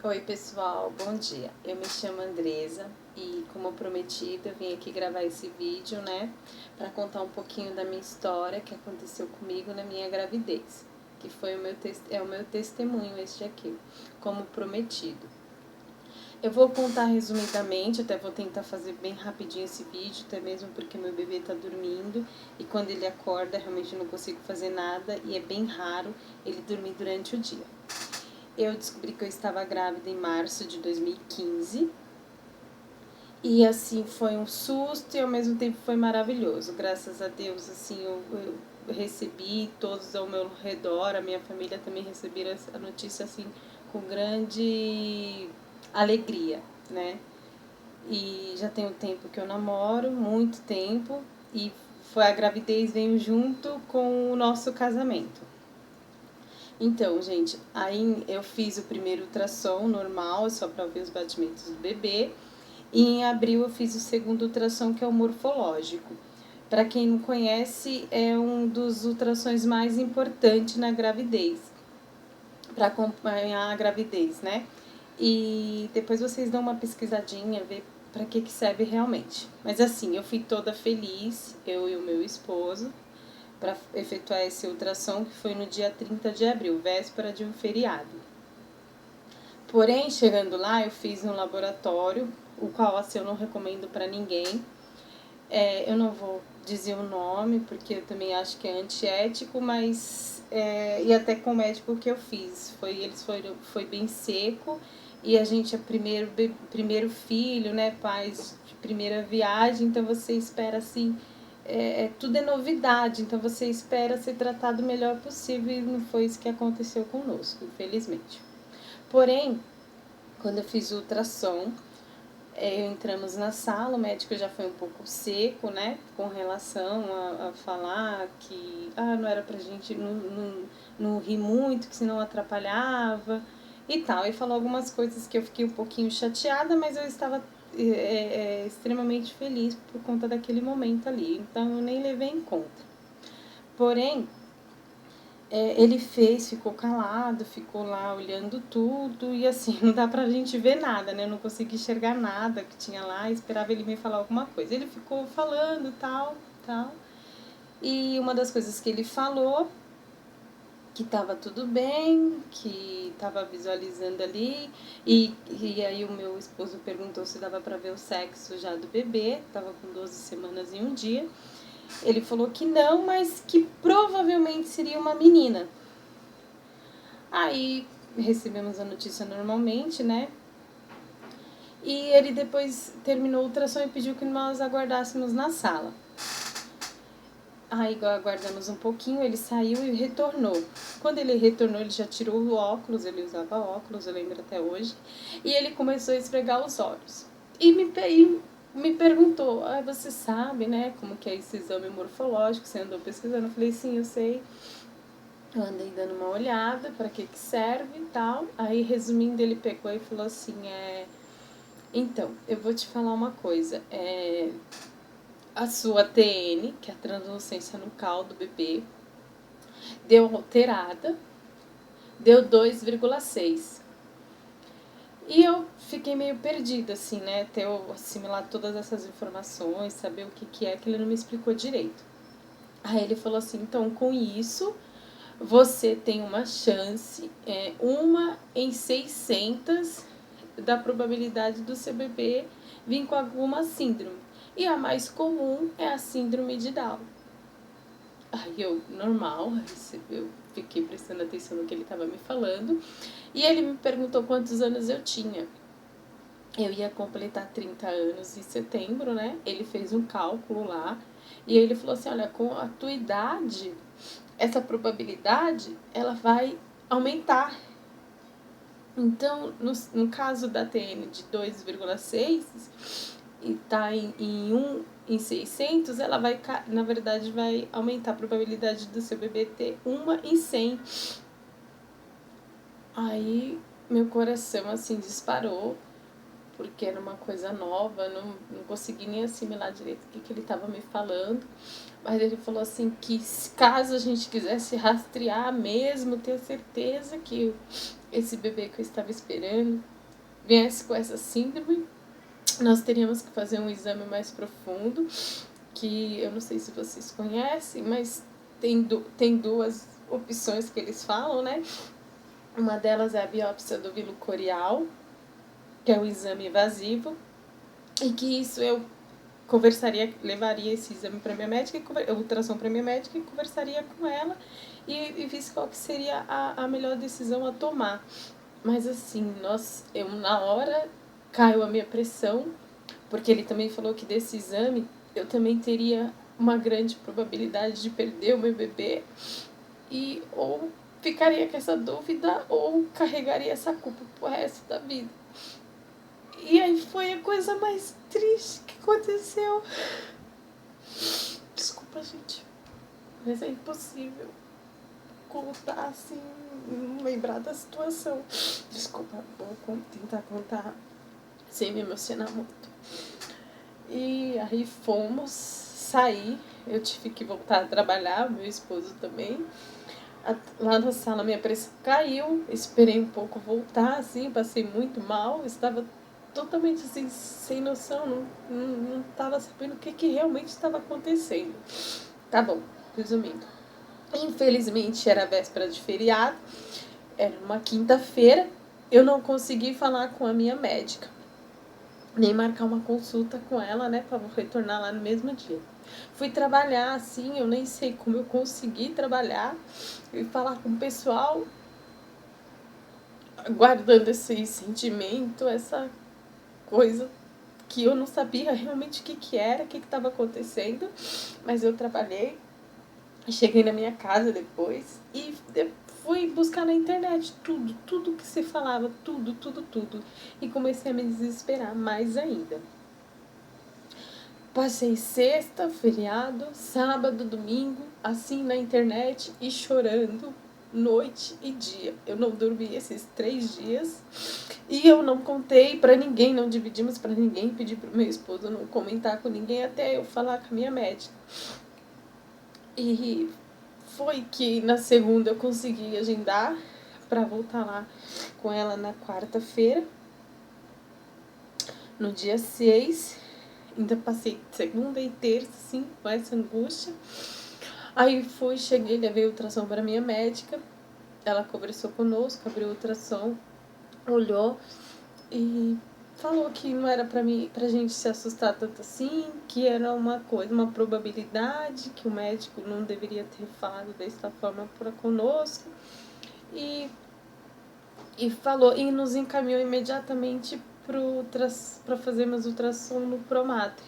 Oi pessoal, bom dia. Eu me chamo Andresa e, como prometido, eu vim aqui gravar esse vídeo, né, para contar um pouquinho da minha história que aconteceu comigo na minha gravidez, que foi o meu testemunho este aqui, como prometido. Eu vou contar resumidamente, até vou tentar fazer bem rapidinho esse vídeo, até mesmo porque meu bebê tá dormindo e quando ele acorda realmente eu não consigo fazer nada e é bem raro ele dormir durante o dia. Eu descobri que eu estava grávida em março de 2015 e assim foi um susto e ao mesmo tempo foi maravilhoso. Graças a Deus, assim, eu recebi todos ao meu redor, a minha família também receberam a notícia assim com grande alegria, né? E já tem um tempo que eu namoro, muito tempo, e a gravidez veio junto com o nosso casamento. Então, gente, aí eu fiz o primeiro ultrassom normal, só para ver os batimentos do bebê. E em abril eu fiz o segundo ultrassom, que é o morfológico. Para quem não conhece, é um dos ultrassons mais importantes na gravidez, para acompanhar a gravidez, né? E depois vocês dão uma pesquisadinha, ver para que serve realmente. Mas assim, eu fui toda feliz, eu e o meu esposo, para efetuar esse ultrassom, que foi no dia 30 de abril, véspera de um feriado. Porém, chegando lá, eu fiz um laboratório, o qual assim, eu não recomendo para ninguém. Eu não vou dizer o nome, porque eu também acho que é antiético, mas e até com o médico que eu fiz, foi bem seco, e a gente é primeiro filho, né, pais de primeira viagem, então você espera assim, tudo é novidade, então você espera ser tratado o melhor possível e não foi isso que aconteceu conosco, infelizmente. Porém, quando eu fiz o ultrassom, entramos na sala, o médico já foi um pouco seco, né, com relação a falar que não era pra gente não rir muito, que senão atrapalhava e tal. E falou algumas coisas que eu fiquei um pouquinho chateada, mas eu estava extremamente feliz por conta daquele momento ali, então eu nem levei em conta. Porém, ele ficou calado, ficou lá olhando tudo e assim, não dá pra gente ver nada, né? Eu não consegui enxergar nada que tinha lá, esperava ele me falar alguma coisa. Ele ficou falando tal. E uma das coisas que ele falou, que tava tudo bem, que tava visualizando ali, e aí o meu esposo perguntou se dava pra ver o sexo já do bebê, tava com 12 semanas e um dia. Ele falou que não, mas que provavelmente seria uma menina. Aí recebemos a notícia normalmente, né? E ele depois terminou o ultrassom e pediu que nós aguardássemos na sala. Aí aguardamos um pouquinho, ele saiu e retornou. Quando ele retornou, ele já tirou o óculos, ele usava óculos, eu lembro até hoje. E ele começou a esfregar os olhos. E me perguntou, você sabe, né, como que é esse exame morfológico? Você andou pesquisando? Eu falei, sim, eu sei. Eu andei dando uma olhada para que serve e tal. Aí, resumindo, ele pegou e falou assim, então, eu vou te falar uma coisa. A sua TN, que é a translucência nucal do bebê, deu alterada, deu 2,6. E eu fiquei meio perdida, assim, né? Até eu assimilar todas essas informações, saber o que é, que ele não me explicou direito. Aí ele falou assim, então, com isso, você tem uma chance, 1 em 600 da probabilidade do seu bebê vir com alguma síndrome. E a mais comum é a síndrome de Down. Aí eu, normal, eu fiquei prestando atenção no que ele estava me falando. E ele me perguntou quantos anos eu tinha. Eu ia completar 30 anos em setembro, né? Ele fez um cálculo lá. E ele falou assim, olha, com a tua idade, essa probabilidade, ela vai aumentar. Então, no caso da TN de 2,6 e está em 1 em 600, ela vai, na verdade, vai aumentar a probabilidade do seu bebê ter 1 em 100. Aí, meu coração, assim, disparou, porque era uma coisa nova, não consegui nem assimilar direito o que ele estava me falando. Mas ele falou assim que caso a gente quisesse rastrear mesmo, ter certeza que esse bebê que eu estava esperando viesse com essa síndrome, nós teríamos que fazer um exame mais profundo, que eu não sei se vocês conhecem, mas tem duas opções que eles falam, né? Uma delas é a biópsia do vilo corial, que é um exame invasivo, e que isso eu levaria esse exame para minha médica, ultrassom para minha médica, e conversaria com ela e visse qual que seria a melhor decisão a tomar. Mas assim, eu na hora caiu a minha pressão, porque ele também falou que desse exame eu também teria uma grande probabilidade de perder o meu bebê, e ou ficaria com essa dúvida ou carregaria essa culpa pro resto da vida. E aí foi a coisa mais triste que aconteceu. Desculpa, gente, mas é impossível contar assim, não lembrar da situação. Desculpa, vou tentar contar sem me emocionar muito. E aí saí, eu tive que voltar a trabalhar, meu esposo também. Lá na sala minha pressão caiu, esperei um pouco voltar, assim, passei muito mal, estava totalmente assim, sem noção, não estava sabendo o que realmente estava acontecendo. Tá bom, resumindo. Infelizmente era véspera de feriado, era uma quinta-feira, eu não consegui falar com a minha médica, nem marcar uma consulta com ela, né, para retornar lá no mesmo dia. Fui trabalhar, assim, eu nem sei como eu consegui trabalhar e falar com o pessoal, guardando esse sentimento, essa coisa que eu não sabia realmente o que era, o que estava acontecendo, mas eu trabalhei, cheguei na minha casa depois e fui buscar na internet tudo que se falava, tudo, e comecei a me desesperar mais ainda. Passei sexta, feriado, sábado, domingo, assim na internet e chorando noite e dia. Eu não dormi esses 3 dias e eu não contei pra ninguém, não dividimos pra ninguém, pedi pro meu esposo não comentar com ninguém até eu falar com a minha médica. E foi que na segunda eu consegui agendar pra voltar lá com ela na quarta-feira. No dia 6, ainda passei segunda e terça, assim, com essa angústia. Aí cheguei, levei o ultrassom para minha médica. Ela conversou conosco, abriu o ultrassom, olhou e falou que não era pra gente se assustar tanto assim, que era uma probabilidade, que o médico não deveria ter falado dessa forma para conosco. E falou, e nos encaminhou imediatamente para fazermos ultrassom no Promatre.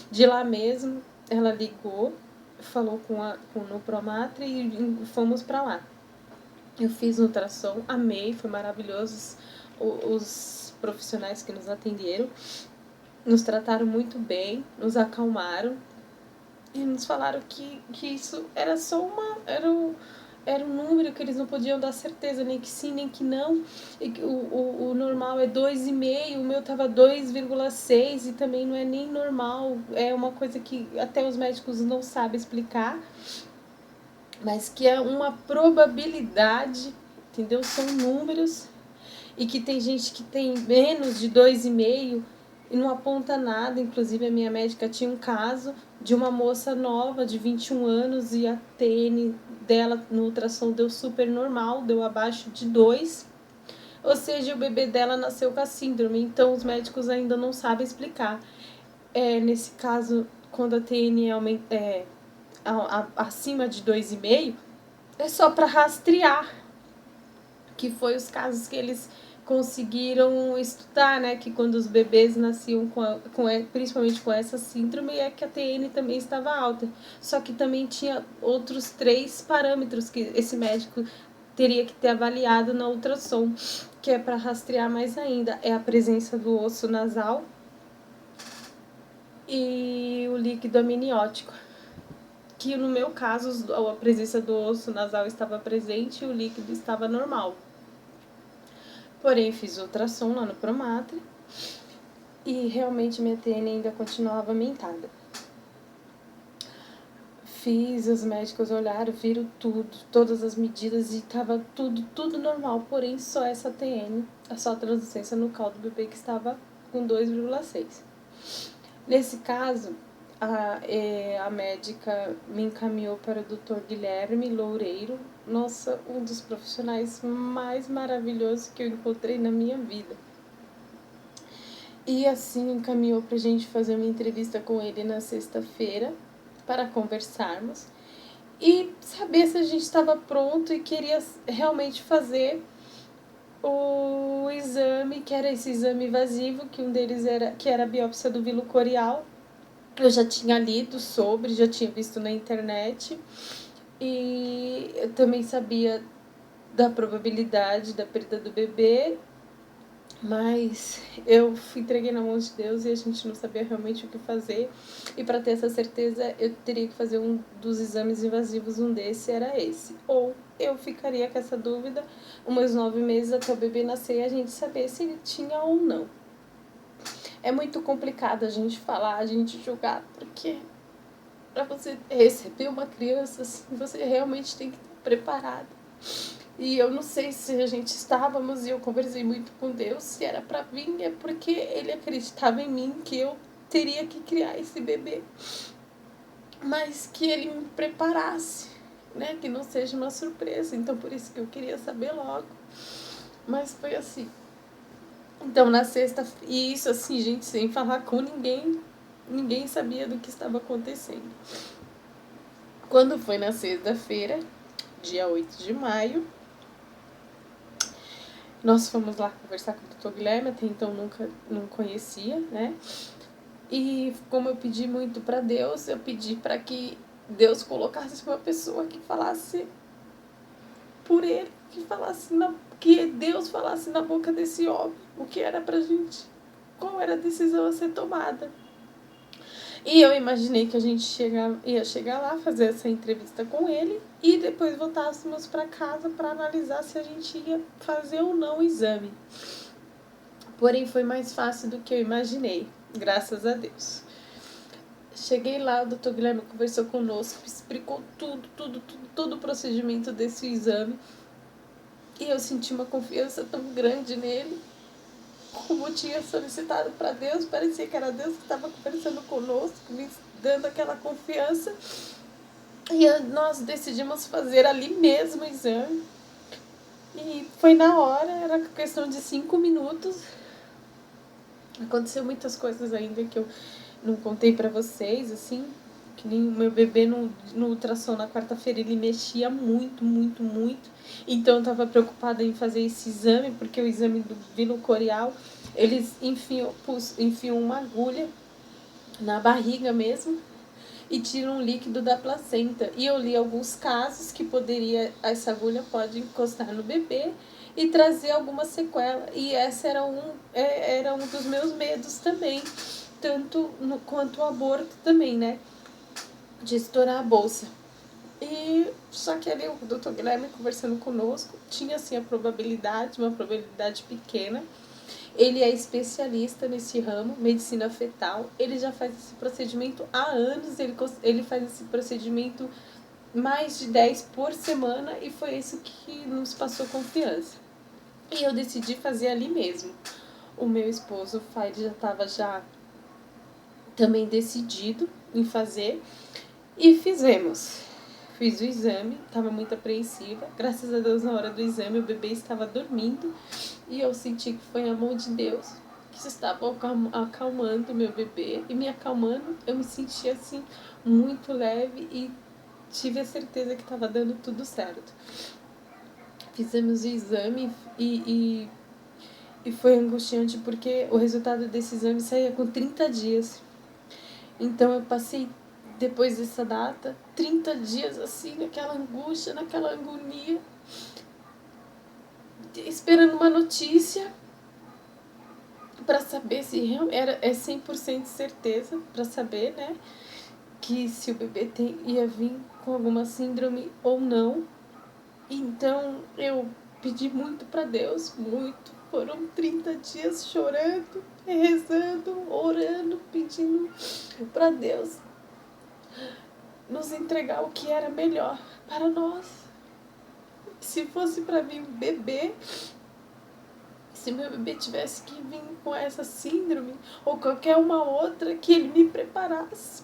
De lá mesmo, ela ligou, falou no Promatre e fomos para lá. Eu fiz um ultrassom, amei, foi maravilhoso. Os profissionais que nos atenderam nos trataram muito bem, nos acalmaram e nos falaram que isso era só era um número que eles não podiam dar certeza, nem que sim, nem que não. E que o normal é 2,5, o meu tava 2,6 e também não é nem normal. É uma coisa que até os médicos não sabem explicar, mas que é uma probabilidade, entendeu? São números, e que tem gente que tem menos de 2,5 e não aponta nada. Inclusive a minha médica tinha um caso de uma moça nova de 21 anos e a TN dela no ultrassom deu super normal, deu abaixo de 2, ou seja, o bebê dela nasceu com a síndrome, então os médicos ainda não sabem explicar. Nesse caso, quando a TN é acima de 2,5, é só para rastrear, que foi os casos que eles conseguiram estudar, né, que quando os bebês nasciam principalmente com essa síndrome, é que a TN também estava alta. Só que também tinha outros 3 parâmetros que esse médico teria que ter avaliado na ultrassom, que é para rastrear mais ainda. É a presença do osso nasal e o líquido amniótico, que no meu caso a presença do osso nasal estava presente e o líquido estava normal. Porém, fiz ultrassom lá no Promatre e realmente minha TN ainda continuava aumentada. fiz, os médicos olharam, viram tudo, todas as medidas e tava tudo normal, porém só essa TN, só a translucência no caldo do bebê que estava com 2,6. Nesse caso, a médica me encaminhou para o Dr. Guilherme Loureiro, nossa, um dos profissionais mais maravilhosos que eu encontrei na minha vida. E assim encaminhou para a gente fazer uma entrevista com ele na sexta-feira para conversarmos e saber se a gente estava pronto e queria realmente fazer o exame, que era esse exame invasivo, que um deles era a biópsia do vilo corial. Eu já tinha lido sobre, já tinha visto na internet e eu também sabia da probabilidade da perda do bebê, mas eu entreguei na mão de Deus e a gente não sabia realmente o que fazer. E para ter essa certeza, eu teria que fazer um dos exames invasivos, um desse era esse. Ou eu ficaria com essa dúvida uns 9 meses até o bebê nascer e a gente saber se ele tinha ou não. É muito complicado a gente falar, a gente julgar, porque para você receber uma criança, assim, você realmente tem que estar preparado. E eu não sei se a gente estávamos, e eu conversei muito com Deus, se era para vir, é porque Ele acreditava em mim que eu teria que criar esse bebê. Mas que Ele me preparasse, né? Que não seja uma surpresa. Então, por isso que eu queria saber logo. Mas foi assim. Então, na sexta, e isso assim, gente, sem falar com ninguém, ninguém sabia do que estava acontecendo. Quando foi na sexta-feira, dia 8 de maio, nós fomos lá conversar com o Dr. Guilherme, até então não conhecia, né? E como eu pedi muito para Deus, eu pedi para que Deus colocasse uma pessoa que falasse por ele, que Deus falasse na boca desse homem o que era pra gente, qual era a decisão a ser tomada. E eu imaginei que a gente ia chegar lá, fazer essa entrevista com ele e depois voltássemos para casa para analisar se a gente ia fazer ou não o exame. Porém, foi mais fácil do que eu imaginei, graças a Deus. Cheguei lá, o Dr. Guilherme conversou conosco, explicou todo o procedimento desse exame. E eu senti uma confiança tão grande nele, como eu tinha solicitado para Deus. Parecia que era Deus que estava conversando conosco, me dando aquela confiança. E nós decidimos fazer ali mesmo o exame. E foi na hora, era questão de 5 minutos. Aconteceu muitas coisas ainda que eu não contei pra vocês, assim. Que nem o meu bebê no ultrassom na quarta-feira, ele mexia muito. Então eu tava preocupada em fazer esse exame, porque o exame do vilo corial, eles enfiam uma agulha na barriga mesmo e tiram um líquido da placenta. E eu li alguns casos que essa agulha pode encostar no bebê e trazer alguma sequela. E esse era um dos meus medos também, quanto o aborto também, né? De estourar a bolsa. E só que ali o Dr. Guilherme conversando conosco, tinha assim uma probabilidade pequena. Ele é especialista nesse ramo, medicina fetal. Ele já faz esse procedimento há anos. Ele faz esse procedimento mais de 10 por semana e foi isso que nos passou confiança. E eu decidi fazer ali mesmo. O meu esposo, o Fai, já estava também decidido em fazer e fizemos. Fiz o exame, estava muito apreensiva. Graças a Deus, na hora do exame, o bebê estava dormindo e eu senti que foi a mão de Deus que estava acalmando o meu bebê e me acalmando. Eu me senti assim muito leve e tive a certeza que estava dando tudo certo. Fizemos o exame e foi angustiante porque o resultado desse exame saía com 30 dias. Então eu passei, depois dessa data, 30 dias assim, naquela angústia, naquela agonia, esperando uma notícia para saber se é 100% certeza, para saber, né, que se o bebê ia vir com alguma síndrome ou não. Então eu pedi muito para Deus, muito. Foram 30 dias chorando, rezando, orando, pedindo para Deus nos entregar o que era melhor para nós. Se fosse para mim um bebê, se meu bebê tivesse que vir com essa síndrome ou qualquer uma outra, que ele me preparasse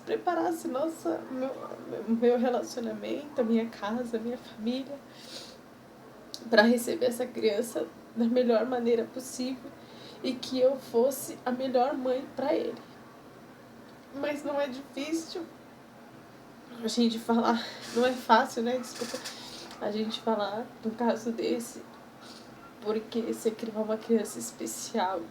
meu relacionamento, a minha casa, a minha família, para receber essa criança da melhor maneira possível e que eu fosse a melhor mãe para ele. Mas não é difícil a gente falar, não é fácil, né? Desculpa, a gente falar num caso desse, porque você criar uma criança especial.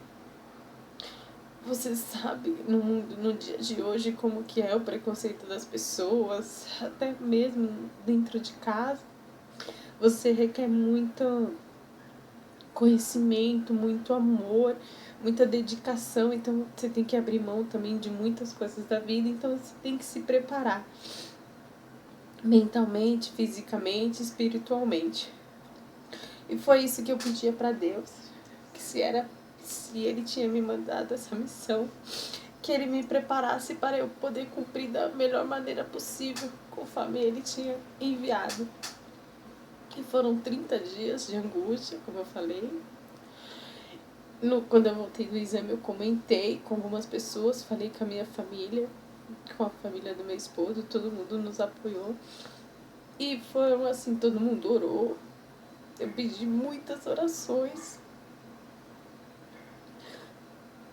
Você sabe no mundo, no dia de hoje, como que é o preconceito das pessoas, até mesmo dentro de casa. Você requer muito conhecimento, muito amor, muita dedicação, então você tem que abrir mão também de muitas coisas da vida, então você tem que se preparar mentalmente, fisicamente, espiritualmente. E foi isso que eu pedia para Deus, que se ele tinha me mandado essa missão, que ele me preparasse para eu poder cumprir da melhor maneira possível, conforme ele tinha enviado. E foram 30 dias de angústia, como eu falei. Quando eu voltei do exame, eu comentei com algumas pessoas, falei com a minha família, com a família do meu esposo, todo mundo nos apoiou. E foram assim, todo mundo orou. Eu pedi muitas orações.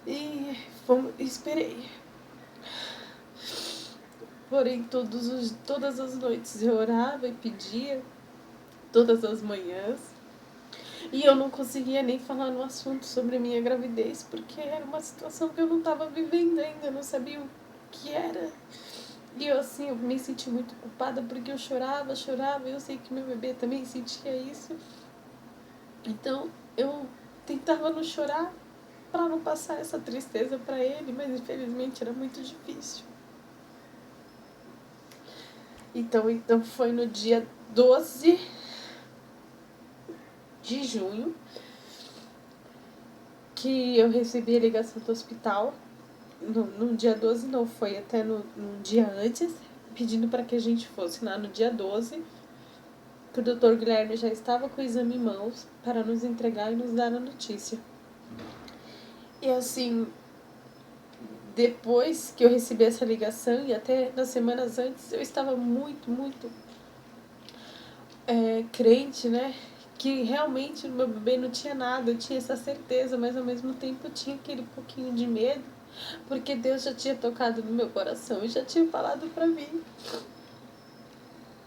E esperei. Porém, todas as noites eu orava e pedia, todas as manhãs. E eu não conseguia nem falar no assunto sobre a minha gravidez, porque era uma situação que eu não estava vivendo ainda, eu não sabia o que era. E eu, assim, eu me senti muito culpada, porque eu chorava, e eu sei que meu bebê também sentia isso. Então, eu tentava não chorar para não passar essa tristeza para ele, mas infelizmente era muito difícil. Então foi no dia 12 de junho que eu recebi a ligação do hospital. No dia 12 não, foi até no dia antes, pedindo para que a gente fosse lá no dia 12, que o Dr. Guilherme já estava com o exame em mãos para nos entregar e nos dar a notícia. E assim, depois que eu recebi essa ligação e até nas semanas antes, eu estava muito crente, né? Que realmente o meu bebê não tinha nada, eu tinha essa certeza, mas ao mesmo tempo eu tinha aquele pouquinho de medo, porque Deus já tinha tocado no meu coração e já tinha falado para mim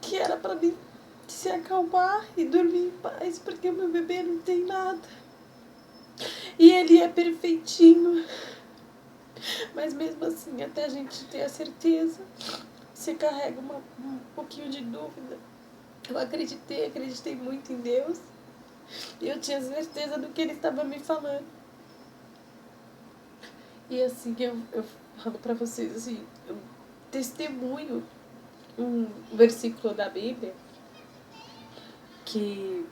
que era para mim se acalmar e dormir em paz, porque o meu bebê não tem nada. E ele é perfeitinho. Mas mesmo assim, até a gente ter a certeza, você carrega um pouquinho de dúvida. Eu acreditei muito em Deus. E eu tinha certeza do que Ele estava me falando. E assim, eu falo para vocês, assim, eu testemunho um versículo da Bíblia que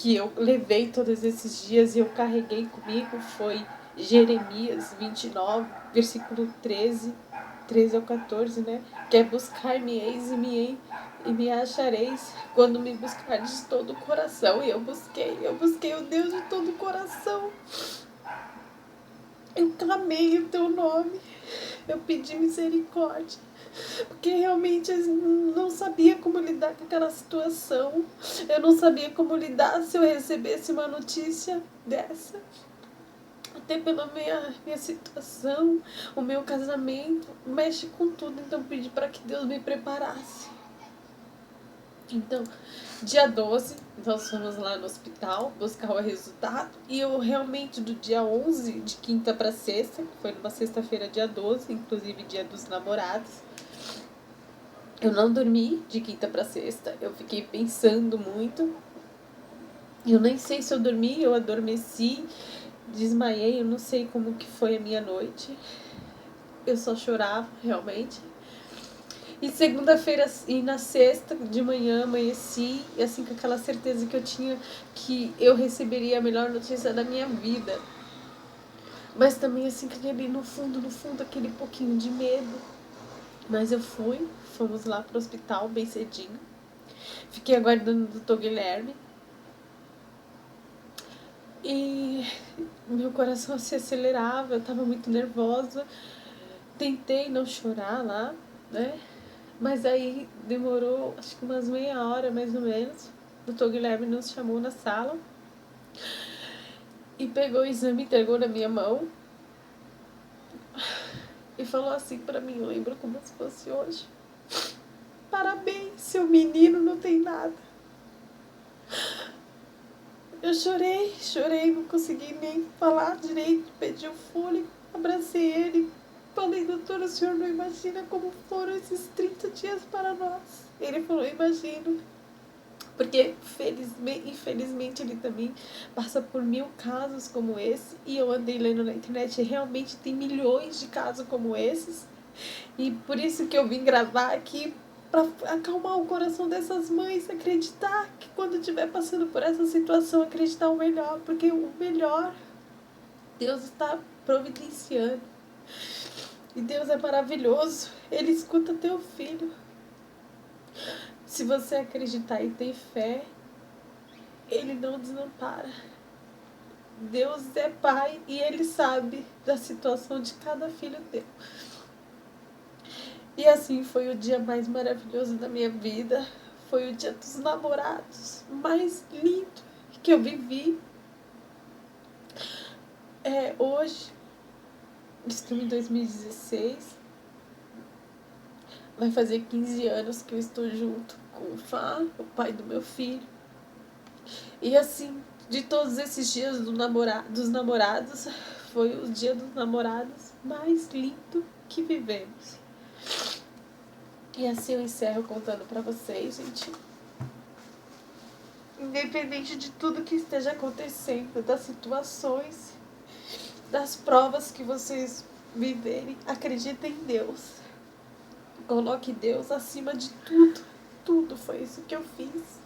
eu levei todos esses dias e eu carreguei comigo, foi Jeremias 29, versículo 13 ao 14, né? Que é: buscar-me-eis e me achareis quando me buscardes de todo o coração. E eu busquei o Deus de todo o coração. Eu clamei o teu nome, eu pedi misericórdia, porque realmente eu não sabia como lidar com aquela situação. Eu não sabia como lidar se eu recebesse uma notícia dessa. Até pela minha situação, o meu casamento, mexe com tudo. Então pedi para que Deus me preparasse. Então, dia 12, nós fomos lá no hospital buscar o resultado. E eu realmente, do dia 11, de quinta para sexta, foi numa sexta-feira, dia 12, inclusive dia dos namorados, eu não dormi de quinta para sexta. Eu fiquei pensando muito. Eu nem sei se eu dormi, eu adormeci, desmaiei, eu não sei como que foi a minha noite. Eu só chorava, realmente. E segunda-feira e na sexta de manhã amanheci, assim, com aquela certeza que eu tinha, que eu receberia a melhor notícia da minha vida. Mas também assim, com aquele no fundo, aquele pouquinho de medo. Mas fomos lá pro hospital bem cedinho. Fiquei aguardando o doutor Guilherme. E meu coração se acelerava, eu tava muito nervosa. Tentei não chorar lá, né? Mas aí demorou acho que umas meia hora mais ou menos. O doutor Guilherme nos chamou na sala e pegou o exame e entregou na minha mão. E falou assim pra mim, eu lembro como se fosse hoje: parabéns, seu menino não tem nada. Eu chorei, não consegui nem falar direito, perdi o fôlego, abracei ele, falei: doutor, o senhor não imagina como foram esses 30 dias para nós. Ele falou: imagino, porque infelizmente ele também passa por 1000 casos como esse, e eu andei lendo na internet, e realmente tem milhões de casos como esses, e por isso que eu vim gravar aqui, para acalmar o coração dessas mães, acreditar que quando estiver passando por essa situação, acreditar o melhor, porque o melhor Deus está providenciando. E Deus é maravilhoso, Ele escuta teu filho. Se você acreditar e ter fé, Ele não desampara. Deus é pai e Ele sabe da situação de cada filho teu. E assim foi o dia mais maravilhoso da minha vida. Foi o dia dos namorados mais lindo que eu vivi. Hoje, estamos em 2016. Vai fazer 15 anos que eu estou junto com o Fá, o pai do meu filho. E assim, de todos esses dias dos namorados, foi o dia dos namorados mais lindo que vivemos. E assim eu encerro contando pra vocês, gente. Independente de tudo que esteja acontecendo, das situações, das provas que vocês viverem, acreditem em Deus. Coloque Deus acima de tudo. Tudo foi isso que eu fiz.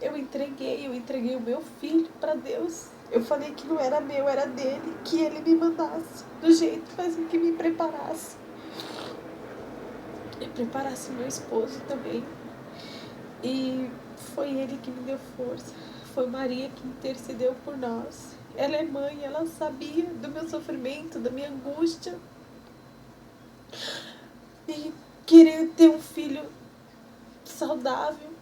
Eu entreguei o meu filho para Deus. Eu falei que não era meu, era dele, que ele me mandasse do jeito, mas que me preparasse. E preparasse meu esposo também. E foi ele que me deu força. Foi Maria que intercedeu por nós. Ela é mãe, ela sabia do meu sofrimento, da minha angústia. E querer ter um filho saudável.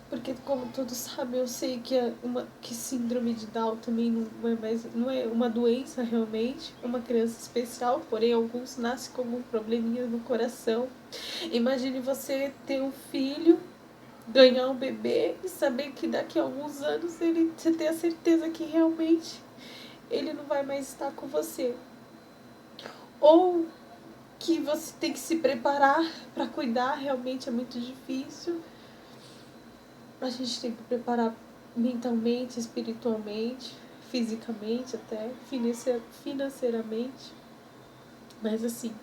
Porque, como todos sabem, eu sei que síndrome de Down também não é uma doença realmente, uma criança especial, porém alguns nascem com um probleminha no coração. Imagine você ter um filho, ganhar um bebê e saber que daqui a alguns anos você tem a certeza que realmente ele não vai mais estar com você. Ou que você tem que se preparar para cuidar, realmente é muito difícil. A gente tem que preparar mentalmente, espiritualmente, fisicamente até, financeiramente. Mas assim,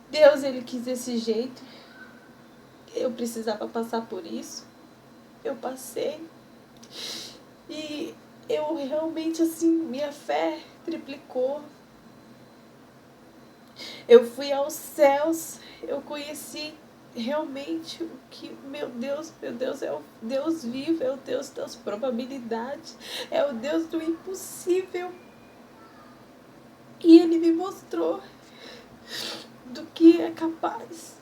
Deus, ele quis desse jeito. Eu precisava passar por isso. Eu passei. E eu realmente, assim, minha fé triplicou. Eu fui aos céus. Eu conheci realmente o que, meu Deus, é o Deus vivo, é o Deus das probabilidades, é o Deus do impossível. E ele me mostrou do que é capaz,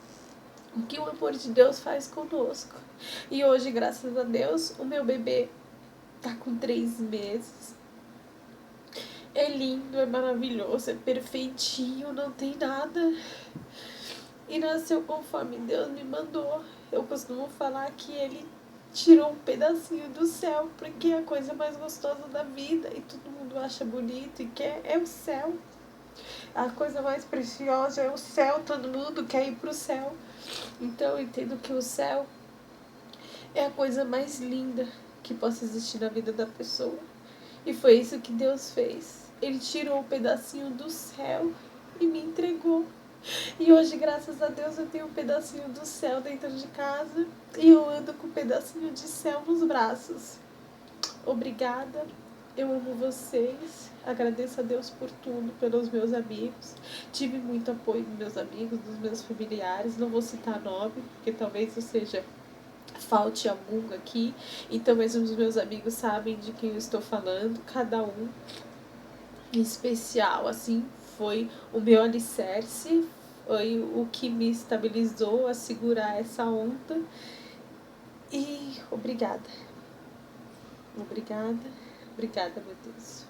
o que o amor de Deus faz conosco. E hoje, graças a Deus, o meu bebê tá com 3 meses. É lindo, é maravilhoso, é perfeitinho, não tem nada. E nasceu conforme Deus me mandou. Eu costumo falar que ele tirou um pedacinho do céu, porque é a coisa mais gostosa da vida e todo mundo acha bonito e quer, é o céu. A coisa mais preciosa é o céu, todo mundo quer ir pro céu. Então eu entendo que o céu é a coisa mais linda que possa existir na vida da pessoa. E foi isso que Deus fez. Ele tirou um pedacinho do céu e me entregou. E hoje, graças a Deus, eu tenho um pedacinho do céu dentro de casa e eu ando com um pedacinho de céu nos braços. Obrigada. Eu amo vocês, agradeço a Deus por tudo, pelos meus amigos. Tive muito apoio dos meus amigos, dos meus familiares. Não vou citar nome, porque talvez eu seja falte algum aqui. Então mesmo os meus amigos sabem de quem eu estou falando. Cada um em especial, assim, foi o meu alicerce, foi o que me estabilizou a segurar essa onda. E obrigada. Obrigada, obrigada, meu Deus.